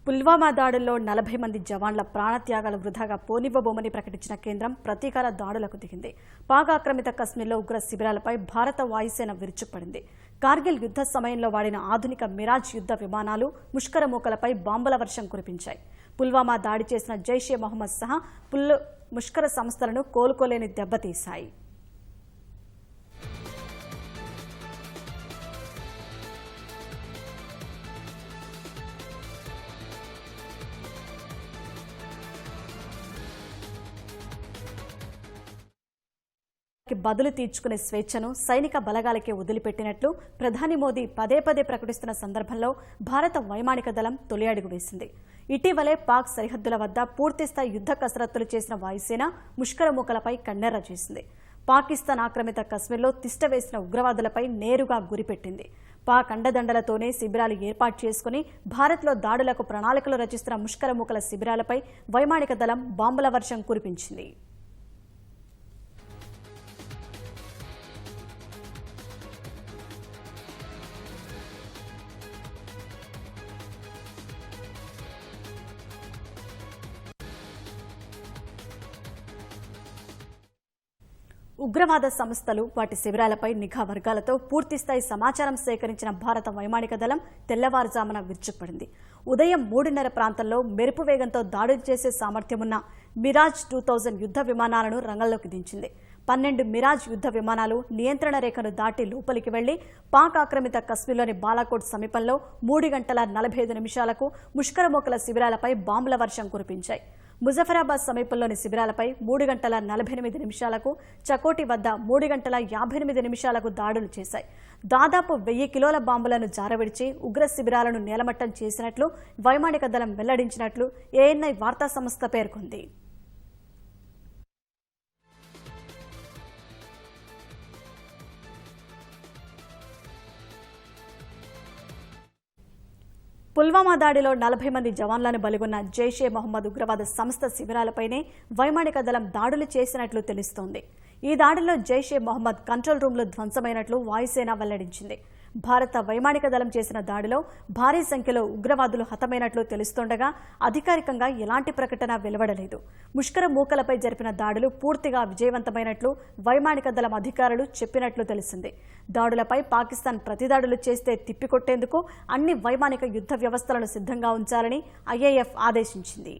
పుల్వామా దాడుల్లో 40 మంది జవాన్ల ప్రాణత్యాగాలు వృధాగా పోనివ్వబోమని ప్రకటించిన కేంద్రం ప్రతీకార దాడులకు దిగింది. పాక్ ఆక్రమిత కశ్మీర్లో ఉగ్ర శిబిరాలపై భారత వాయుసేన విరుచుకుపడింది. కార్గిల్ యుద్ధ సమయంలో వాడిన ఆధునిక మిరాజ్ యుద్ధ విమానాలు ముష్కర మూకలపై బాంబుల వర్షం కురిపించాయి. పుల్వామా దాడి చేసిన జైషే మొహమ్మద్ సహా ముష్కర సంస్థలను కోలుకోలేని దెబ్బతీశాయి. బదులు తీర్చుకునే స్వేచ్ఛను సైనిక బలగాలకే వదిలిపెట్టినట్లు ప్రధాని మోదీ పదే పదే ప్రకటిస్తున్న సందర్భంలో భారత వైమానిక దళం తొలి అడుగు వేసింది. ఇటీవలే పాక్ సరిహద్దుల వద్ద పూర్తిస్థాయి యుద్ధ కసరత్తులు చేసిన వాయుసేన ముష్కర మూకలపై కన్నెర్ర చేసింది. పాకిస్తాన్ ఆక్రమిత కశ్మీర్లో తిష్టవేసిన ఉగ్రవాదులపై నేరుగా గురిపెట్టింది. పాక్ అండదండలతోనే శిబిరాలు ఏర్పాటు చేసుకుని భారత్లో దాడులకు ప్రణాళికలు రచిస్తున్న ముష్కర మూకల శిబిరాలపై వైమానిక దళం బాంబుల వర్షం కురిపించింది. ఉగ్రవాద సంస్థలు వాటి శిబిరాలపై నిఘా వర్గాలతో పూర్తిస్థాయి సమాచారం సేకరించిన భారత వైమానిక దళం తెల్లవారుజామున విరుచుకుపడింది. ఉదయం 3:30 ప్రాంతంలో మెరుపు వేగంతో దాడులు చేసే సామర్థ్యమున్న మిరాజ్ 2000 యుద్ధ విమానాలను రంగంలోకి దించింది. 12 మిరాజ్ యుద్ధ విమానాలు నియంత్రణ రేఖను దాటి లోపలికి వెళ్లి పాక్ ఆక్రమిత కశ్మీర్లోని బాలాకోట్ సమీపంలో 3 గంటల 45 నిమిషాలకు ముష్కర మూకల శిబిరాలపై బాంబుల వర్షం కురిపించాయి. ముజఫరాబాద్ సమీపంలోని శిబిరాలపై 3 గంటల 48 నిమిషాలకు, చకోటి వద్ద 3 గంటల 58 నిమిషాలకు దాడులు చేశాయి. దాదాపు 1000 కిలోల బాంబులను జారవిడిచి ఉగ్ర శిబిరాలను నేలమట్టం చేసినట్లు వైమానిక దళం వెల్లడించినట్లు ఏఎన్ఐ వార్తా సంస్థ పేర్కొంది. పుల్వామా దాడిలో 40 మంది జవాన్లను బలిగొన్న జైషే మొహమ్మద్ ఉగ్రవాద సంస్థ శిబిరాలపైనే వైమానిక దళం దాడులు చేసినట్లు తెలుస్తోంది. ఈ దాడిలో జైషే మొహమ్మద్ కంట్రోల్ రూమ్లు ధ్వంసమైనట్లు వాయుసేన వెల్లడించింది. భారత వైమానిక దళం చేసిన దాడిలో భారీ సంఖ్యలో ఉగ్రవాదులు హతమైనట్లు తెలుస్తుండగా అధికారికంగా ఎలాంటి ప్రకటన వెలువడలేదు. ముష్కర మూకలపై జరిపిన దాడులు పూర్తిగా విజయవంతమైనట్లు వైమానిక దళం అధికారులు చెప్పినట్లు తెలిసింది. దాడులపై పాకిస్తాన్ ప్రతిదాడులు చేస్తే తిప్పికొట్టేందుకు అన్ని వైమానిక యుద్ధ వ్యవస్థలను సిద్ధంగా ఉంచాలని ఐఏఎఫ్ ఆదేశించింది.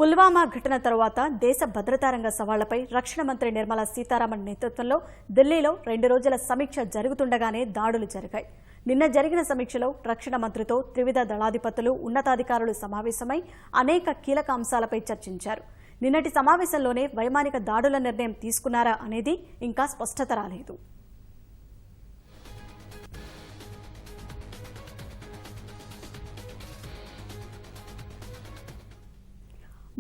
పుల్వామా ఘటన తరువాత దేశ భద్రతా రంగ సవాళ్లపై రక్షణ మంత్రి నిర్మలా సీతారామన్ నేతృత్వంలో ఢిల్లీలో 2 రోజుల సమీక్ష జరుగుతుండగానే దాడులు జరిగాయి. నిన్న జరిగిన సమీక్షలో రక్షణ మంత్రితో త్రివిధ దళాధిపతులు, ఉన్నతాధికారులు సమావేశమై అనేక కీలక అంశాలపై చర్చించారు. నిన్నటి సమావేశంలోనే వైమానిక దాడుల నిర్ణయం తీసుకున్నారా అనేది ఇంకా స్పష్టత రాలేదు.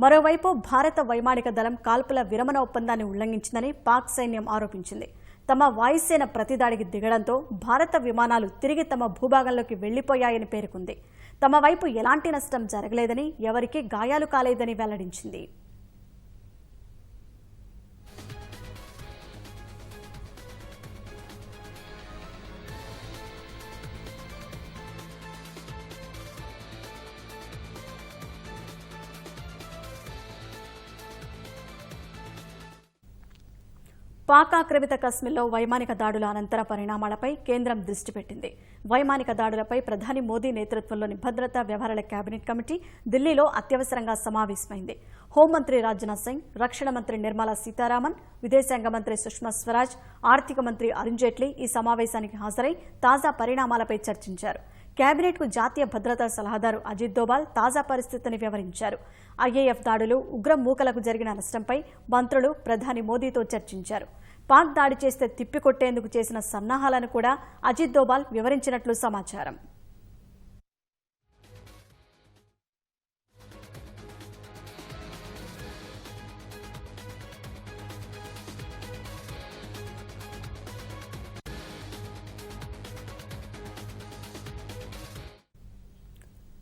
మరోవైపు భారత వైమానిక దళం కాల్పుల విరమణ ఒప్పందాన్ని ఉల్లంఘించిందని పాక్ సైన్యం ఆరోపించింది. తమ వాయుసేన ప్రతిదాడికి దిగడంతో భారత విమానాలు తిరిగి తమ భూభాగంలోకి వెళ్లిపోయాయని పేర్కొంది. తమ వైపు ఎలాంటి నష్టం జరగలేదని, ఎవరికీ గాయాలు కాలేదని వెల్లడించింది. పాక్ ఆక్రమిత కశ్మీర్లో వైమానిక దాడుల అనంతర పరిణామాలపై కేంద్రం దృష్టి పెట్టింది. వైమానిక దాడులపై ప్రధాని మోదీ నేతృత్వంలోని భద్రతా వ్యవహారాల కేబినెట్ కమిటీ ఢిల్లీలో అత్యవసరంగా సమావేశమైంది. హోంమంత్రి రాజ్నాథ్ సింగ్, రక్షణ మంత్రి నిర్మలా సీతారామన్, విదేశాంగ మంత్రి సుష్మా స్వరాజ్, ఆర్థిక మంత్రి అరుణ్ జైట్లీ ఈ సమావేశానికి హాజరై తాజా పరిణామాలపై చర్చించారు. కేబినెట్కు జాతీయ భద్రతా సలహాదారు అజిత్ దోబాల్ తాజా పరిస్థితిని వివరించారు. ఐఏఎఫ్ దాడులు, ఉగ్ర మూకలకు జరిగిన నష్టంపై మంత్రులు ప్రధాని మోదీతో చర్చించారు. పాక్ దాడి చేస్తే తిప్పికొట్టేందుకు చేసిన సన్నాహాలను కూడా అజిత్ దోబాల్ వివరించినట్లు సమాచారం.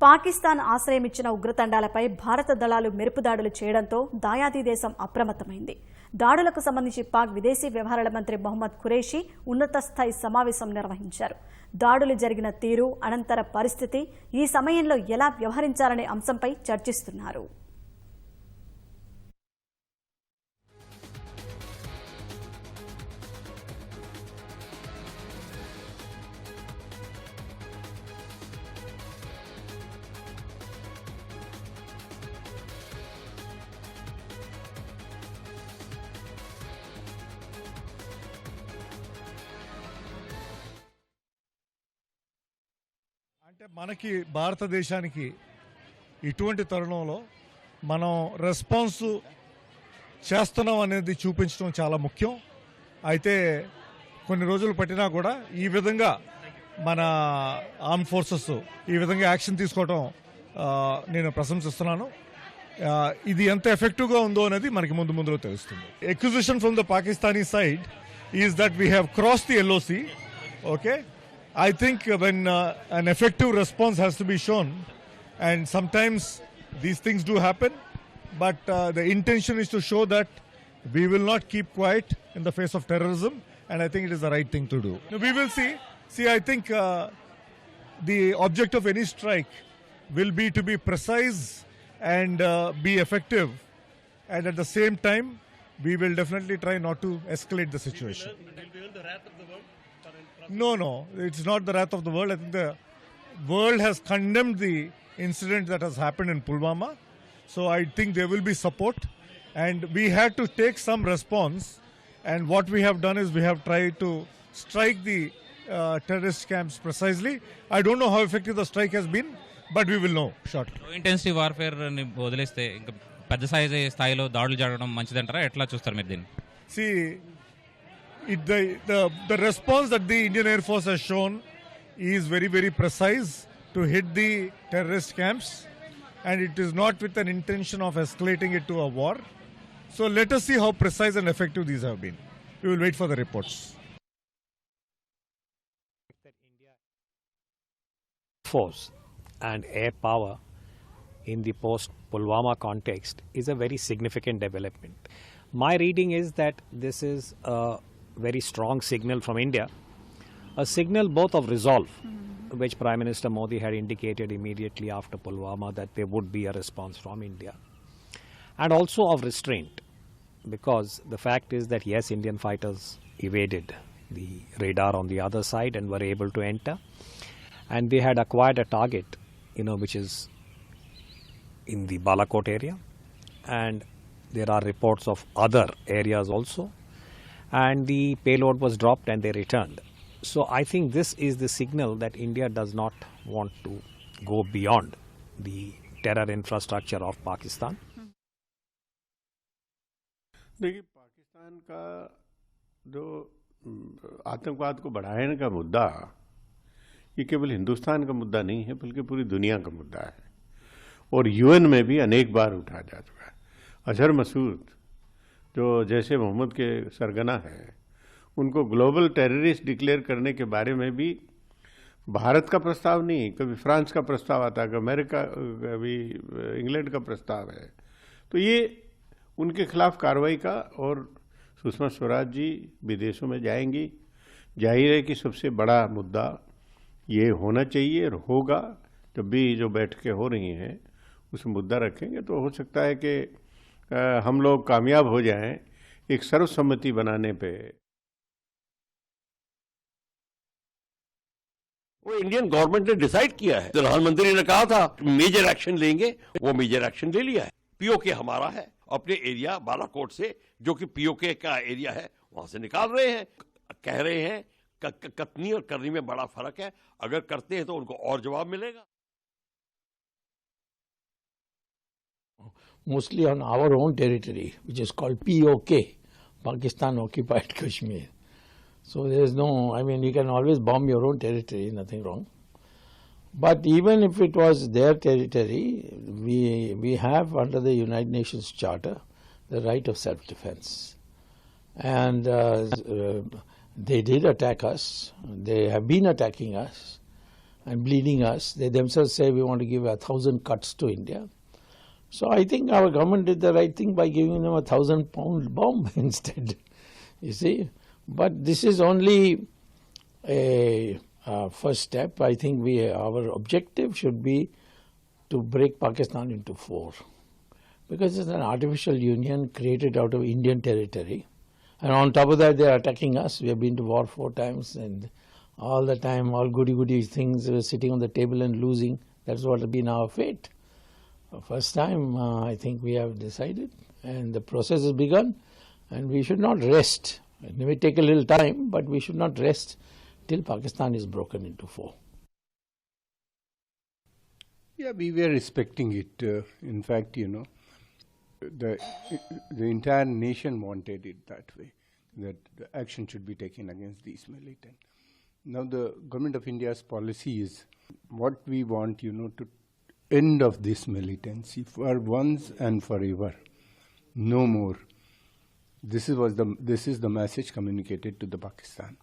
పాకిస్తాన్ ఆశ్రయమిచ్చిన ఉగ్రతండాలపై భారత దళాలు మెరుపుదాడులు చేయడంతో దాయాది దేశం అప్రమత్తమైంది. దాడులకు సంబంధించి పాక్ విదేశీ వ్యవహారాల మంత్రి మొహమ్మద్ ఖురేషీ ఉన్నత స్థాయి సమావేశం నిర్వహించారు. దాడులు జరిగిన తీరు, అనంతర పరిస్థితి, ఈ సమయంలో ఎలా వ్యవహరించాలనే అంశంపై చర్చిస్తున్నారు. అంటే మనకి భారతదేశానికి ఇటువంటి తరుణంలో మనం రెస్పాన్స్ చేస్తున్నాం అనేది చూపించడం చాలా ముఖ్యం. అయితే కొన్ని రోజులు పట్టినా కూడా ఈ విధంగా మన ఆర్మ్ ఫోర్సెస్ ఈ విధంగా యాక్షన్ తీసుకోవడం నేను ప్రశంసిస్తున్నాను. ఇది ఎంత ఎఫెక్టివ్గా ఉందో అనేది మనకి ముందులో తెలుస్తుంది. Acquisition from the Pakistani side is that we have cross the LOC. Okay, I think when an effective response has to be shown, and sometimes these things do happen, but the intention is to show that we will not keep quiet in the face of terrorism, and I think it is the right thing to do. We will see. I think the object of any strike will be to be precise and be effective, and at the same time, we will definitely try not to escalate the situation. No, it's not the wrath of the world. I think the world has condemned the incident that has happened in Pulwama. So I think there will be support, and we had to take some response, and what we have done is we have tried to strike the terrorist camps precisely. I don't know how effective the strike has been, but we will know shortly. Intensive warfare ని వదిలేస్తే ఇంకా పెద్ద స్థాయిలో దాడులు జరగడం మంచిదంటారా? ఎట్లా చూస్తారు మీరు దీన్ని? See, the response that the Indian Air Force has shown is very, very precise to hit the terrorist camps, and it is not with an intention of escalating it to a war. So let us see how precise and effective these have been. We will wait for the reports. Force and air power in the post-Pulwama context is a very significant development. My reading is that this is a very strong signal from India, a signal both of resolve, which Prime Minister Modi had indicated immediately after Pulwama that there would be a response from India, and also of restraint, because the fact is that yes, Indian fighters evaded the radar on the other side and were able to enter, and they had acquired a target, which is in the Balakot area, and there are reports of other areas also, and the payload was dropped and they returned. So I think this is the signal that India does not want to go beyond the terror infrastructure of Pakistan. देखिए, पाकिस्तान का जो आतंकवाद को बढ़ाने का मुद्दा, ये केवल हिंदुस्तान का मुद्दा नहीं है, बल्कि पूरी दुनिया का मुद्दा है, और UN में भी अनेक बार उठाया जा चुका है. अजहर मसूद जो जैसे मोहम्मद के सरगना हैं, उनको ग्लोबल टेररिस्ट डिक्लेयर करने के बारे में भी भारत का प्रस्ताव नहीं, कभी फ्रांस का प्रस्ताव आता है, अमेरिका, कभी इंग्लैंड का प्रस्ताव है. तो ये उनके खिलाफ कार्रवाई का, और सुषमा स्वराज जी विदेशों में जाएंगी. जाहिर है कि सबसे बड़ा मुद्दा ये होना चाहिए और होगा. जब भी जो बैठकें हो रही हैं उस मुद्दा रखेंगे तो हो सकता है कि हम लोग कामयाब हो जाएं एक सर्वसम्मति बनाने पे. वो इंडियन गवर्नमेंट ने डिसाइड किया है. प्रधानमंत्री ने कहा था मेजर एक्शन लेंगे, वो मेजर एक्शन ले लिया है. POK हमारा है, अपने एरिया बालाकोट से, जो कि POK का एरिया है, वहां से निकाल रहे हैं. कह रहे हैं कतनी और करनी में बड़ा फर्क है. अगर करते हैं तो उनको और जवाब मिलेगा. Mostly on our own territory, which is called POK, Pakistan Occupied Kashmir. So there is no, you can always bomb your own territory, nothing wrong. But even if it was their territory, we have under the United Nations Charter the right of self-defense. And they did attack us. They have been attacking us and bleeding us. They themselves say we want to give 1,000 cuts to India. So I think our government did the right thing by giving them a 1,000-pound bomb instead. You see, but this is only a first step. I think our objective should be to break Pakistan into four, because it's an artificial union created out of Indian territory, and on top of that they are attacking us. We have been to war 4 times, and all the time all goody things were sitting on the table and losing. That's what has been our fate. First time I think we have decided, and the process has begun, and we should not rest. It may take a little time, but we should not rest till Pakistan is broken into 4. Yeah, we were expecting it. In fact, the entire nation wanted it that way, that the action should be taken against these militants. Now the Government of India's policy is what we want, to end of this militancy for once and forever. No more. This is the message communicated to the Pakistan.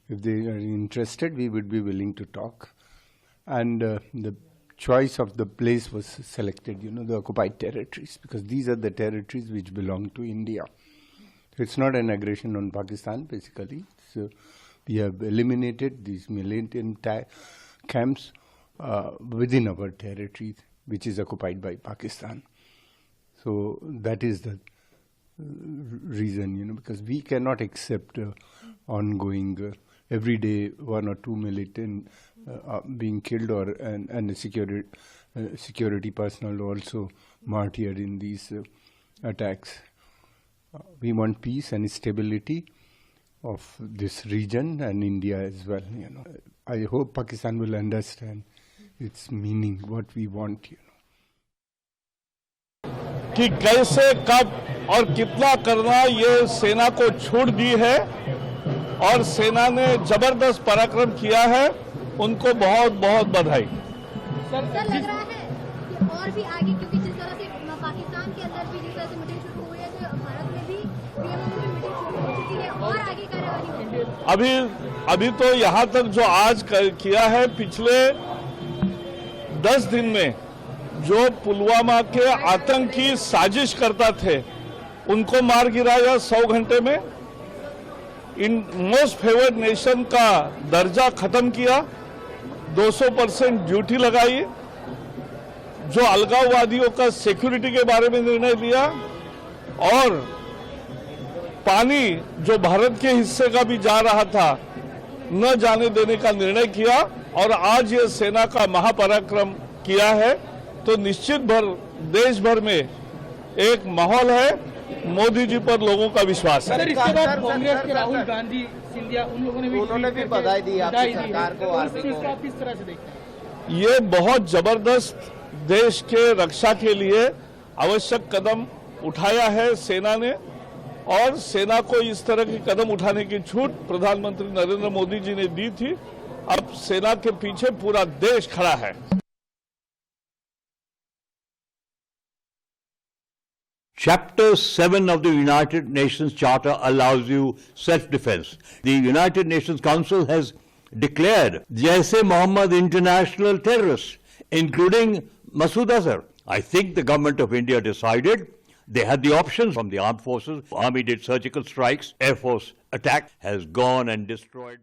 If they are interested, we would be willing to talk. And the choice of the place was selected, the occupied territories, because these are the territories which belong to India. It's not an aggression on Pakistan, basically. So we have eliminated these militant camps within our territory, which is occupied by Pakistan. So that is the reason, because we cannot accept ongoing every day 1 or 2 militant being killed, and the security personnel also martyred in these attacks. We want peace and stability of this region and India as well. I hope Pakistan will understand its meaning, what we want. कि कैसे, कब और कितना करना, ये सेना को छूट दी है, और सेना ने जबरदस्त पराक्रम किया है. उनको बहुत बहुत बधाई. सर लग रहा है कि और भी आगे, क्योंकि जिस तरह से पाकिस्तान के अंदर भी जिस तरह से मीटिंग शुरू हुई है, तो भारत में भी पीएमओ की मीटिंग शुरू हो चुकी है, और आगे कार्यवाही होगी. अभी तो यहाँ तक जो आज किया है, पिछले 10 दिन में जो पुलवामा के आतंकी साजिश करता थे उनको मार गिराया 100 घंटे में. इन मोस्ट फेवर्ड नेशन का दर्जा खत्म किया, 200% ड्यूटी लगाई, जो अलगाववादियों का सिक्योरिटी के बारे में निर्णय लिया, और पानी जो भारत के हिस्से का भी जा रहा था न जाने देने का निर्णय किया, और आज ये सेना का महापराक्रम किया है. तो निश्चित देश भर में एक माहौल है. मोदी जी पर लोगों का विश्वास है. इसके बाद कांग्रेस के राहुल गांधी, सिंधिया, उन्होंने भी बधाई दी आपकी सरकार को, आर्मी को. आप किस तरह से देखते हैं? ये बहुत जबरदस्त देश के रक्षा के लिए आवश्यक कदम उठाया है सेना ने, और सेना को इस तरह के कदम उठाने की छूट प्रधानमंत्री नरेंद्र मोदी जी ने दी थी. अब सेना के पीछे पूरा देश खड़ा है. Chapter 7 of the United Nations Charter allows you self-defense. The United Nations Council has declared Jaish-e-Mohammed international terrorists, including Masood Azhar. I think the government of India decided they had the options from the armed forces. Army did surgical strikes, Air Force attack has gone and destroyed.